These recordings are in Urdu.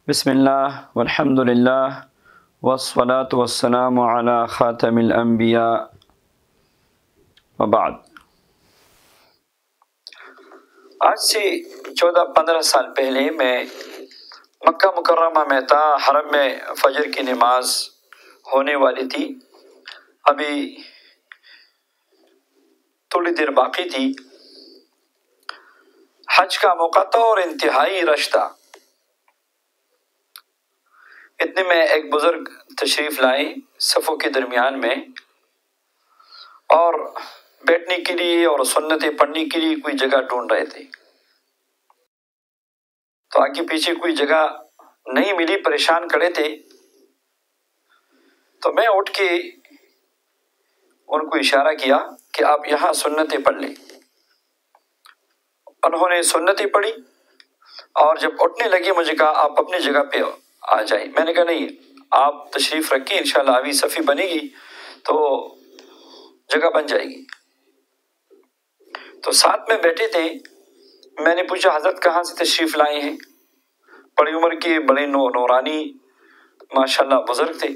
بسم اللہ والحمد للہ والصلاة والسلام علی خاتم الانبیاء وبعد۔ آج سے 14-15 سال پہلے میں مکہ مکرمہ میں تھا، حرم میں فجر کی نماز ہونے والی تھی، ابھی تھوڑی دیر باقی تھی، حج کا موقع تھا اور انتہائی رش تھا۔ اتنے میں ایک بزرگ تشریف لائے صفوں کے درمیان میں، اور بیٹھنے کے لیے اور سنتیں پڑھنے کے لیے کوئی جگہ ڈھونڈ رہے تھے، تو آگے پیچھے کوئی جگہ نہیں ملی، پریشان کھڑے تھے۔ تو میں اٹھ کے ان کو اشارہ کیا کہ آپ یہاں سنتیں پڑھ لیں۔ انہوں نے سنتیں پڑھی اور جب اٹھنے لگے مجھے کہا آپ اپنی جگہ پہ آ جائیں۔ میں نے کہا نہیں، آپ تشریف رکھیں، انشاءاللہ ابھی صفی بنے گی تو جگہ بن جائے گی۔ تو ساتھ میں بیٹھے تھے، میں نے پوچھا حضرت کہاں سے تشریف لائے ہیں؟ بڑی عمر کے بڑے نورانی ماشاءاللہ بزرگ تھے۔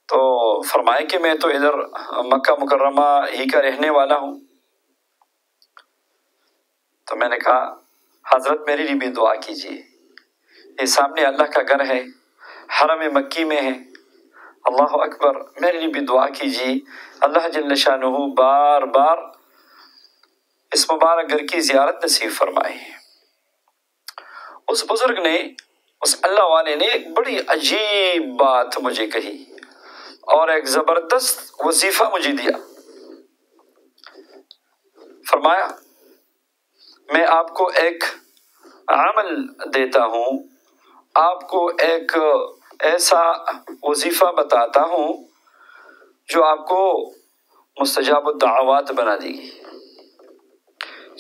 تو فرمائے کہ میں تو ادھر مکہ مکرمہ ہی کا رہنے والا ہوں۔ تو میں نے کہا حضرت میرے لیے بھی دعا کیجیے، یہ سامنے اللہ کا گھر ہے، حرم مکی میں ہے، اللہ اکبر، میرے لیے بھی دعا کیجیے، اللہ جل شانہ بار بار اس مبارک گھر کی زیارت نصیب فرمائے۔ اس بزرگ نے، اس اللہ والے نے ایک بڑی عجیب بات مجھے کہی اور ایک زبردست وظیفہ مجھے دیا۔ فرمایا میں آپ کو ایک عمل دیتا ہوں، آپ کو ایک ایسا وظیفہ بتاتا ہوں جو آپ کو مستجاب الدعوات بنا دے گی۔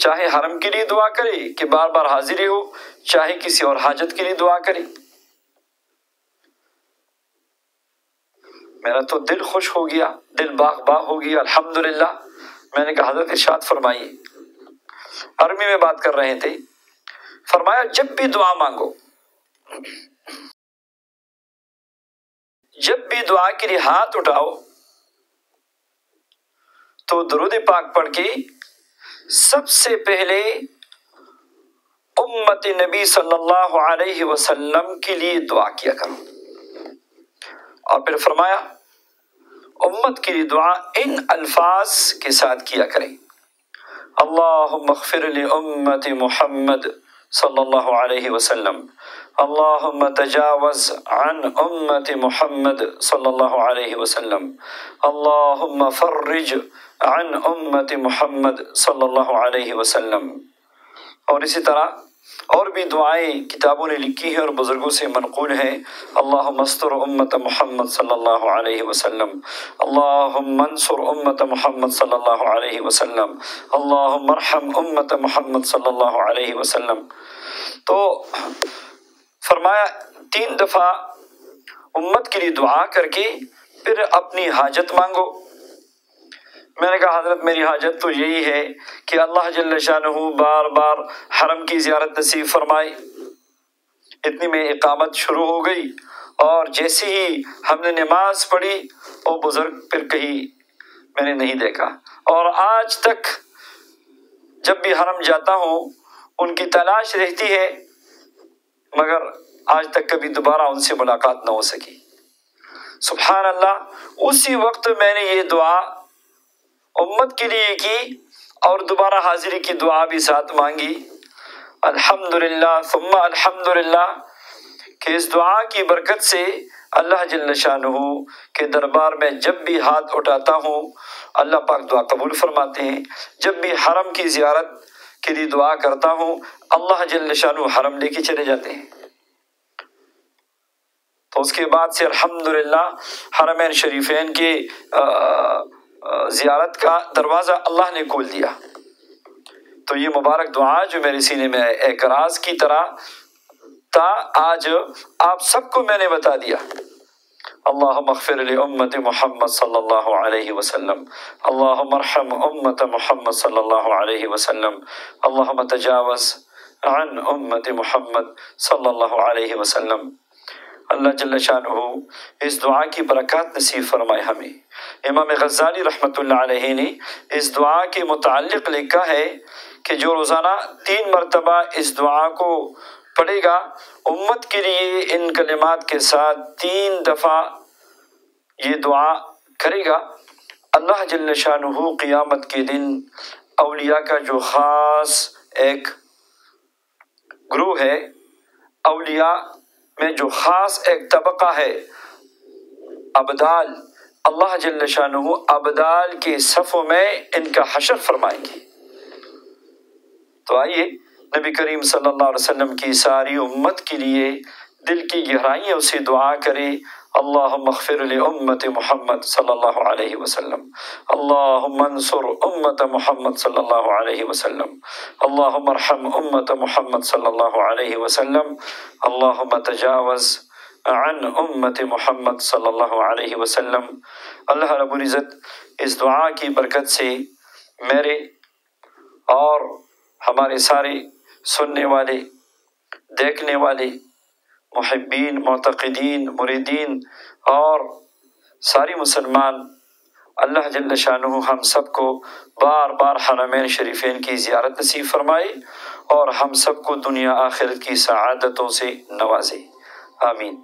چاہے حرم کے لیے دعا کرے کہ بار بار حاضری ہو، چاہے کسی اور حاجت کے لیے دعا کرے۔ میرا تو دل خوش ہو گیا، دل باغ باغ ہو گیا، الحمدللہ۔ میں نے کہا حضرت ارشاد فرمائیے۔ عربی میں بات کر رہے تھے۔ فرمایا جب بھی دعا مانگو، جب بھی دعا کے لیے ہاتھ اٹھاؤ تو درود پاک پڑھ کے سب سے پہلے امت نبی صلی اللہ علیہ وسلم کے لیے دعا کیا کرو، اور پھر فرمایا امت کے لیے دعا ان الفاظ کے ساتھ کیا کریں: اللہم اغفر لامت محمد صلی اللہ علیہ وسلم، اللہم تجاوز عن امت محمد صلی اللہ علیہ وسلم، اللہم فرج عن امت محمد صلی اللہ علیہ وسلم۔ اور اسی طرح اور بھی دعائیں کتابوں نے لکھی ہیں اور بزرگوں سے منقول ہیں: اللہم استر امت محمد صلی اللہ علیہ وسلم، اللہم انصر امت محمد صلی اللہ علیہ وسلم، اللہم ارحم امت محمد صلی اللہ علیہ وسلم۔ تو فرمایا 3 دفعہ امت کے لیے دعا کر کے پھر اپنی حاجت مانگو۔ میں نے کہا حضرت میری حاجت تو یہی ہے کہ اللہ جل شانہ بار بار حرم کی زیارت نصیب فرمائے۔ اتنی میں اقامت شروع ہو گئی، اور جیسے ہی ہم نے نماز پڑھی وہ بزرگ پھر کہیں میں نے نہیں دیکھا، اور آج تک جب بھی حرم جاتا ہوں ان کی تلاش رہتی ہے، مگر آج تک کبھی دوبارہ ان سے ملاقات نہ ہو سکی۔ سبحان اللہ، اسی وقت میں نے یہ دعا امت کے لیے کی اور دوبارہ حاضری کی دعا بھی ساتھ مانگی۔ الحمدللہ ثم الحمدللہ کہ اس دعا کی برکت سے اللہ جل شانہ کے دربار میں جب بھی ہاتھ اٹھاتا ہوں اللہ پاک دعا قبول فرماتے ہیں۔ جب بھی حرم کی زیارت کے لیے دعا کرتا ہوں اللہ جل شانہ حرم لے کے چلے جاتے ہیں۔ تو اس کے بعد سے الحمدللہ حرمین شریفین کے زیارت کا دروازہ اللہ نے کھول دیا۔ تو یہ مبارک دعا جو میرے سینے میں ایک راز کی طرح تھا، آج آپ سب کو میں نے بتا دیا۔ اللہم اغفر لامت محمد صلی اللہ علیہ وسلم، اللہم ارحم امت محمد صلی اللہ علیہ وسلم، اللہم تجاوز عن امت محمد صلی اللہ علیہ وسلم۔ اللہ جل شانہ اس دعا کی برکات نصیب فرمائے ہمیں۔ امام غزالی رحمۃ اللہ علیہ نے اس دعا کے متعلق لکھا ہے کہ جو روزانہ 3 مرتبہ اس دعا کو پڑھے گا، امت کے لیے ان کلمات کے ساتھ 3 دفعہ یہ دعا کرے گا، اللہ جل شانہ قیامت کے دن اولیاء کا جو خاص ایک گروہ ہے، اولیاء میں جو خاص ایک طبقہ ہے، ابدال، اللہ جل شانہ ابدال کے صفوں میں ان کا حشر فرمائیں گے۔ تو آئیے نبی کریم صلی اللہ علیہ وسلم کی ساری امت کے لیے دل کی گہرائیوں سے دعا کرے، اللہم اغفر لامت محمد صلی اللہ علیہ وسلم، اللہم انصر امت محمد صلی اللہ علیہ وسلم، اللہم ارحم امت محمد صلی اللہ علیہ وسلم، اللہم تجاوز عن امت محمد صلی اللہ علیہ وسلم۔ اللہ رب العزت اس دعا کی برکت سے میرے اور ہمارے سارے سننے والے، دیکھنے والے محبین، معتقدین، مریدین اور ساری مسلمان، اللہ جل شانہ ہم سب کو بار بار حرمین شریفین کی زیارت نصیب فرمائے اور ہم سب کو دنیا آخرت کی سعادتوں سے نوازے، آمین۔